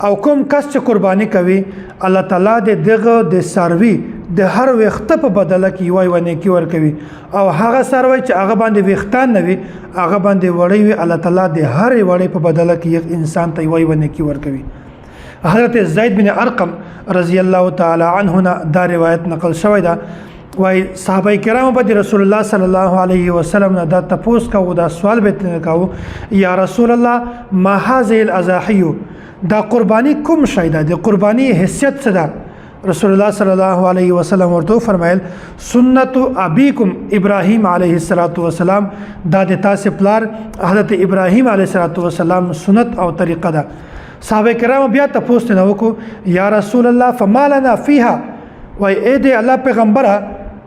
او کوم کس چې قرباني کوي الله تعالی دغه د ساروي د هر وخت په بدله کې یو ونه کې ور کوي او هغه ساروي چې هغه باندې وختان نه وي هغه باندې وړي وي الله تعالی د هر وړي په بدله کې یک انسان ته یو ونه کې ور کوي. حضرت زید بن ارقم رضی الله تعالی عنه دا روایت نقل شوی ده وای صحابه کرام په رسول الله صلی الله علیه وسلم دا تپوس کو دا سوال به کو یا رسول الله ما هذه الاضاحی دا قربانی کوم شی ده د قربانی حیثیت څه ده؟ رسول الله صلی الله علیه وسلم ورته فرمایل سنت ابيکم ابراهیم علیه السلام دا د تاسو پلار حضرت ابراهیم علیه السلام سنت او طریقه ده. صحابه کرام بیا تاسو نه وکړو یا رسول الله فما لنا فيها وای اې دې الله پیغمبره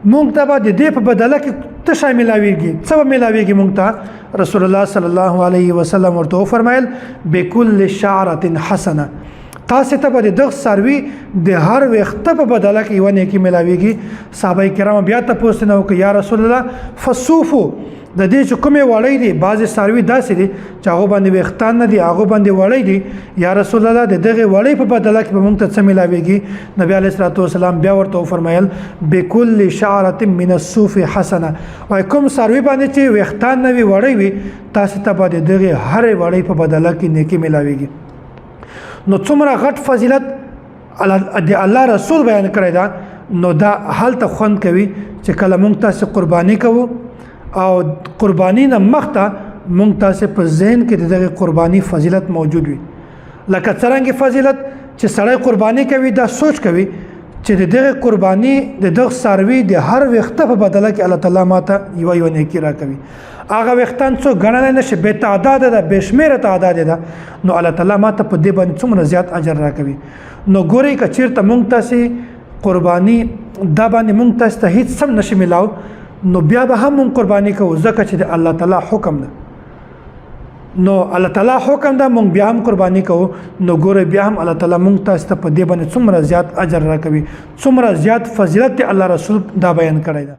مونږ ته به د دې په بدله کې څه شی ملاویږي څه به ملاویږي مونږ ته؟ رسول الله صلی الله علیه وسلم ورته فرمایل بكل شعره حسنه تاسو ته به د سروي د هر وخت په بدله کې ونه کې ملاویږي. صحابه کرام بیا تاسو نه وکړو یا رسول الله فصوفو د دې چې کومه وړې دي بعضی سروي داسې دي چې هغه باندې وختان نه دي هغه باندې وړې دي یا رسول الله دغه وړې په بدله کې به مونږ ته څه ملاويږي؟ نبی عليه الصلاه والسلام بیا ورته فرمایل بكل شعره من الصوف حسنه وای کوم سروي باندې چې وختان نه وي وړې وي تاسو ته به دغه هر وړې په بدله کې نیکی ملاويږي. نو څومره غټ فضیلت الله رسول بیان کړی دا نو دا حالت خوند کوي چې کله مونږ تاسو قرباني کوو او قربانی نه مخته مونږ تاسو په ذهن کې دغه قربانی فضیلت موجود وي. لکه څنګه فضیلت چې سړی قربانی کوي دا سوچ کوي چې دغه قربانی دغه سروي د هر وخت په بدله کې الله تعالی ماته یو نیکی را کوي. هغه وختان څو غننه نشي به تعداد ده به شمیره تعداد ده نو الله تعالی ماته په دې باندې څومره زیات اجر را کوي. نو ګوري کچیرته مونږ تاسو قربانی دا باندې مونږ تاسو ته هیڅ سم نشي ملاو نو بیا به هم قرباني کوو ځکه چې د الله تعالی حکم ده. نو الله تعالی حکم ده مونږ بیا هم قرباني کوو نو ګوره بیا هم الله تعالی مونږ تاسو ته په دې باندې څومره زیات اجر راکوي څومره زیات فضیلت الله رسول دا بیان کړی ده.